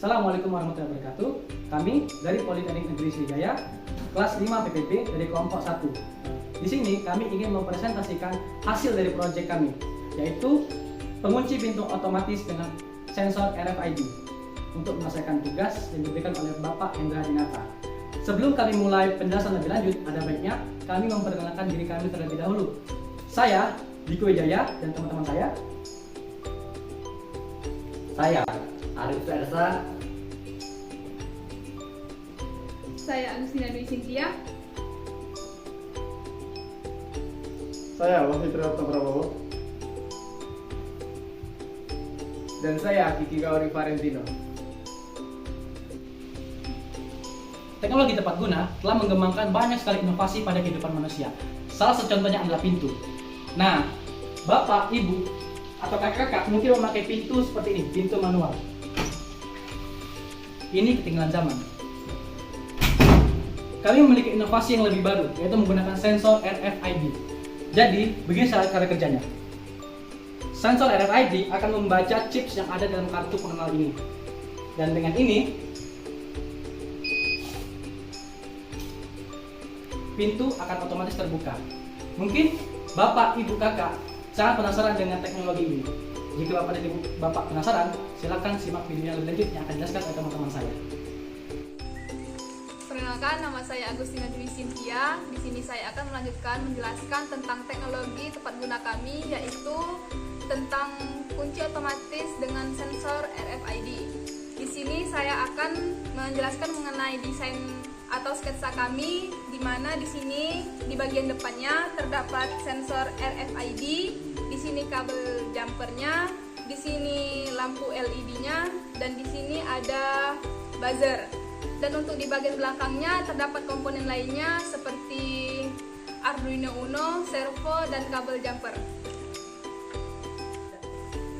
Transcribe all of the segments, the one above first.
Assalamualaikum warahmatullahi wabarakatuh. Kami dari Politeknik Negeri Sriwijaya, kelas 5 PPB dari kelompok 1. Di sini kami ingin mempresentasikan hasil dari proyek kami, yaitu pengunci pintu otomatis dengan sensor RFID untuk menyelesaikan tugas yang diberikan oleh Bapak Hendra Dinata. Sebelum kami mulai penjelasan lebih lanjut, ada baiknya kami memperkenalkan diri kami terlebih dahulu. Saya, Diko Wijaya, dan teman-teman saya, Arif Versa. Saya Agustina Dwi Cynthia. Saya Wahyu Triyoto Prabowo. Dan saya Kiki Gauri Valentino. teknologi tepat guna telah mengembangkan banyak sekali inovasi pada kehidupan manusia. Salah satu contohnya adalah pintu. Nah, Bapak, Ibu, atau kakak-kakak mungkin memakai pintu seperti ini, pintu manual. Ini ketinggalan zaman. Kami memiliki inovasi yang lebih baru, yaitu menggunakan sensor RFID. Jadi, begini cara kerjanya. Sensor RFID akan membaca chips yang ada dalam kartu pengenal ini. Dan dengan ini, pintu akan otomatis terbuka. Mungkin Bapak, Ibu, Kakak sangat penasaran dengan teknologi ini. Jika Bapak dan Ibu Bapak penasaran, silakan simak videonya lebih lanjut yang akan dijelaskan oleh teman-teman saya. Perkenalkan, nama saya Agustina Dwi Cynthia. Di sini saya akan menjelaskan tentang teknologi tepat guna kami, yaitu tentang kunci otomatis dengan sensor RFID. Di sini saya akan menjelaskan mengenai desain atau sketsa kami, di mana di sini di bagian depannya terdapat sensor RFID, di sini kabel jumpernya, di sini lampu LED-nya, dan di sini ada buzzer. Dan untuk di bagian belakangnya terdapat komponen lainnya seperti Arduino Uno, servo, dan kabel jumper.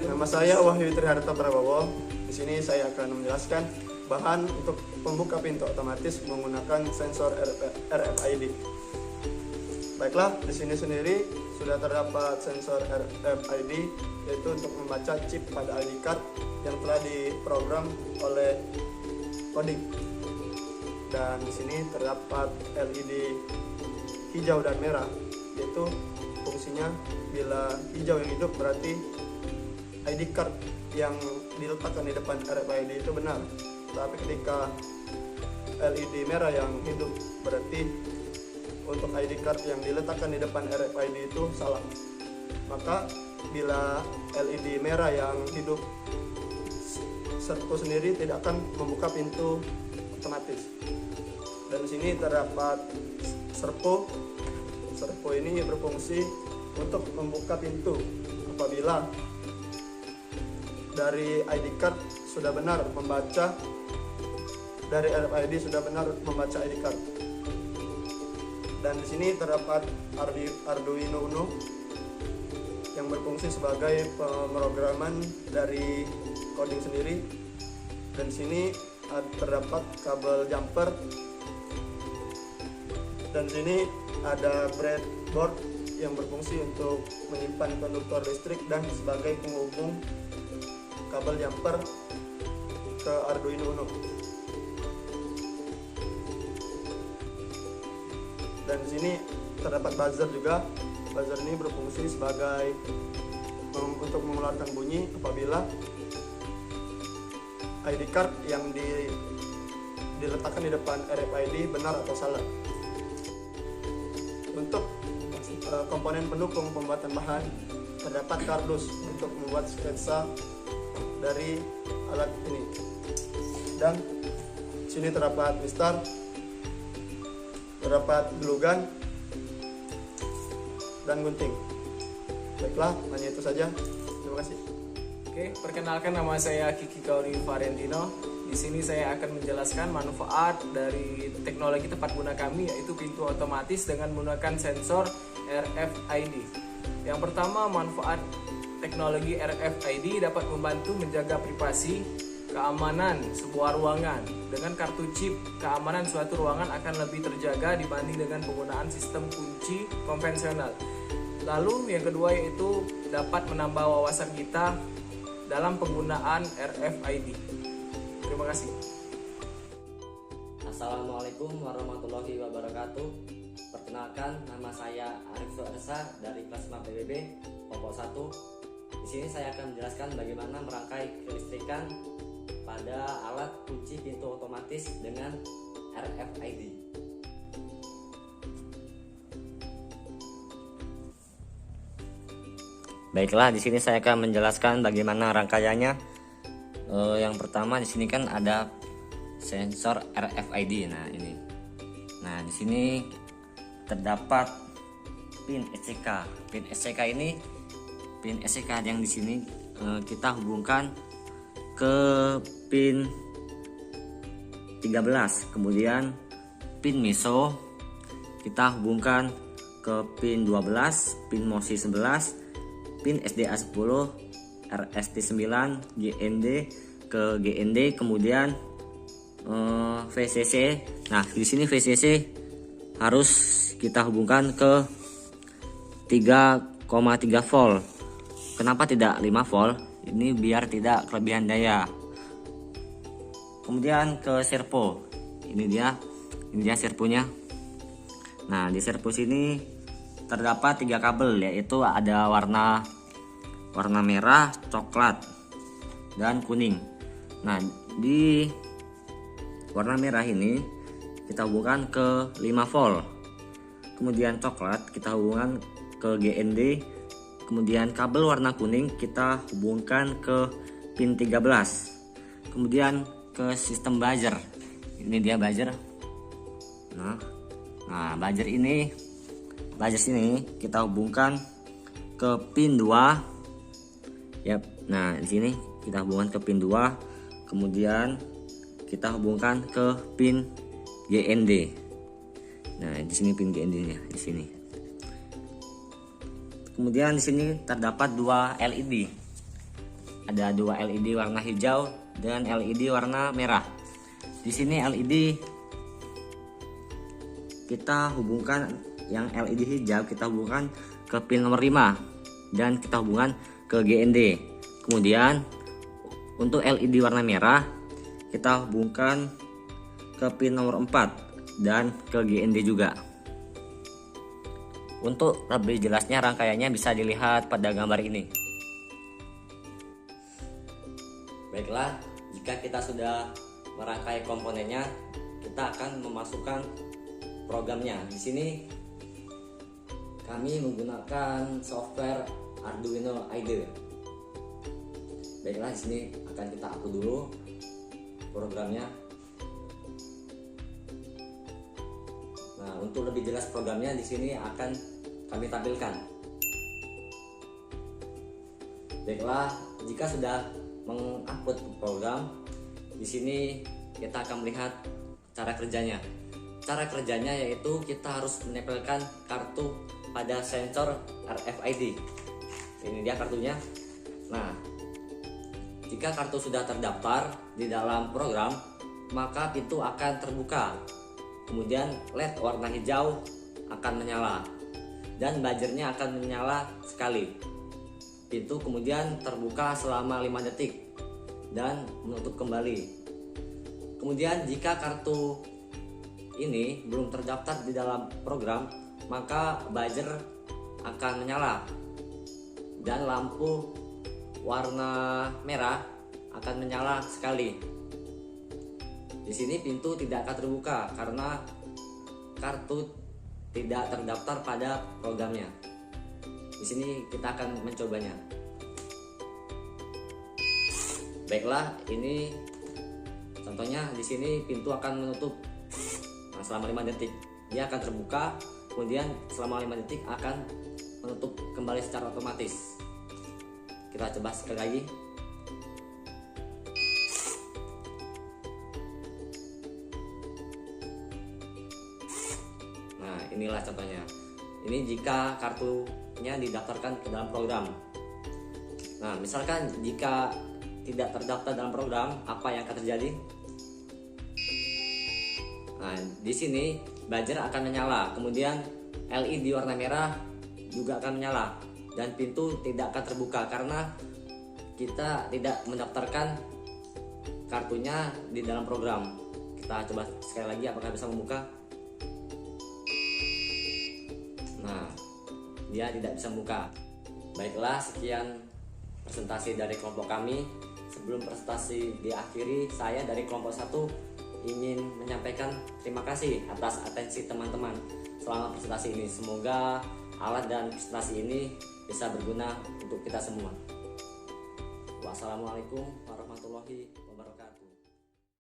Nama saya Wahyu Triyoto Prabowo. Di sini saya akan menjelaskan bahan untuk pembuka pintu otomatis menggunakan sensor RFID. Baiklah, di sini sendiri sudah terdapat sensor RFID, yaitu untuk membaca chip pada ID card yang telah diprogram oleh coding. Dan di sini terdapat LED hijau dan merah, yaitu fungsinya bila hijau yang hidup berarti ID card yang diletakkan di depan RFID itu benar. Tapi ketika LED merah yang hidup berarti untuk ID card yang diletakkan di depan RFID itu salah. Maka bila LED merah yang hidup, servo sendiri tidak akan membuka pintu otomatis. Dan di sini terdapat servo. Servo ini berfungsi untuk membuka pintu apabila dari ID card sudah benar membaca, dari RFID sudah benar membaca ID card. Dan di sini terdapat Arduino Uno yang berfungsi sebagai pemrograman dari coding sendiri. Dan di sini terdapat kabel jumper. Dan di sini ada breadboard yang berfungsi untuk menyimpan konduktor listrik dan sebagai penghubung kabel jumper ke Arduino Uno. Dan di sini terdapat buzzer juga. Buzzer ini berfungsi sebagai untuk mengeluarkan bunyi apabila ID card yang diletakkan di depan RFID benar atau salah. Untuk komponen pendukung pembuatan bahan terdapat kardus untuk membuat sketsa dari alat ini. Dan sini terdapat mistar, terdapat glue gun, dan gunting. Baiklah, hanya itu saja. Terima kasih. Oke, perkenalkan, nama saya Kiki Gauri Valentino. Di sini saya akan menjelaskan manfaat dari teknologi tepat guna kami, yaitu pintu otomatis dengan menggunakan sensor RFID. Yang pertama, manfaat teknologi RFID dapat membantu menjaga privasi, keamanan sebuah ruangan. Dengan kartu chip, keamanan suatu ruangan akan lebih terjaga dibanding dengan penggunaan sistem kunci konvensional. Lalu yang kedua yaitu dapat menambah wawasan kita dalam penggunaan RFID. Terima kasih. Assalamualaikum warahmatullahi wabarakatuh. Perkenalkan, nama saya Arif Ersa dari kelas 5 PBB kelompok 1. Di sini saya akan menjelaskan bagaimana merangkai kelistrikan pada alat kunci pintu otomatis dengan RFID. Baiklah, di sini saya akan menjelaskan bagaimana rangkaiannya. Yang pertama di sini kan ada sensor RFID. Nah, ini. Nah, di sini terdapat pin SCK. Pin SCK ini, pin SCK yang di sini kita hubungkan ke pin 13. Kemudian pin MISO kita hubungkan ke pin 12, pin MOSI 11, pin SDA 10, RST 9, GND ke GND, kemudian VCC. Nah, di sini VCC harus kita hubungkan ke 3,3 volt. Kenapa tidak 5 volt? Ini biar tidak kelebihan daya. Kemudian ke servo. Ini dia servonya. Nah, di servo sini terdapat 3 kabel, yaitu ada warna merah, coklat, dan kuning. Nah, di warna merah ini kita hubungkan ke 5 volt. Kemudian coklat kita hubungkan ke GND. Kemudian kabel warna kuning kita hubungkan ke pin 13. Kemudian ke sistem buzzer. Ini dia buzzer. Nah, buzzer sini kita hubungkan ke pin 2. Yap. Nah, di sini kita hubungkan ke pin 2. Kemudian kita hubungkan ke pin GND. Nah, di sini pin GND-nya di sini. Kemudian di sini terdapat 2 LED. Ada 2 LED warna hijau dan LED warna merah. Di sini LED kita hubungkan, yang LED hijau kita hubungkan ke pin nomor 5 dan kita hubungkan ke GND. Kemudian untuk LED warna merah kita hubungkan ke pin nomor 4 dan ke GND juga. Untuk lebih jelasnya rangkaiannya bisa dilihat pada gambar ini. Baiklah, jika kita sudah merangkai komponennya, kita akan memasukkan programnya. Di sini kami menggunakan software Arduino IDE. Baiklah, di sini akan kita upload dulu programnya. Nah, untuk lebih jelas programnya di sini akan kami tampilkan. Baiklah, jika sudah mengupload program, di sini kita akan melihat cara kerjanya. Cara kerjanya yaitu kita harus menempelkan kartu pada sensor RFID. Ini dia kartunya. Nah, jika kartu sudah terdaftar di dalam program, maka pintu akan terbuka. Kemudian LED warna hijau akan menyala dan buzzernya akan menyala sekali. Pintu kemudian terbuka selama 5 detik dan menutup kembali. Kemudian jika kartu ini belum terdaftar di dalam program, maka buzzer akan menyala dan lampu warna merah akan menyala sekali. Di sini pintu tidak akan terbuka karena kartu tidak terdaftar pada programnya. Di sini kita akan mencobanya. Baiklah, ini contohnya. Di sini pintu akan menutup selama 5 detik. Dia akan terbuka, kemudian selama 5 detik akan menutup kembali secara otomatis. Kita coba sekali lagi. Nah, inilah contohnya. Ini jika kartunya didaftarkan ke dalam program. Nah, misalkan jika tidak terdaftar dalam program, apa yang akan terjadi? Nah, di sini buzzer akan menyala, kemudian LED warna merah juga akan menyala dan pintu tidak akan terbuka karena kita tidak mendaftarkan kartunya di dalam program. Kita coba sekali lagi apakah bisa membuka. Nah, dia tidak bisa membuka. Baiklah, sekian presentasi dari kelompok kami. Sebelum presentasi diakhiri, saya dari kelompok 1 ingin menyampaikan terima kasih atas atensi teman-teman selama presentasi ini. Semoga alat dan presentasi ini bisa berguna untuk kita semua. Wassalamualaikum warahmatullahi wabarakatuh.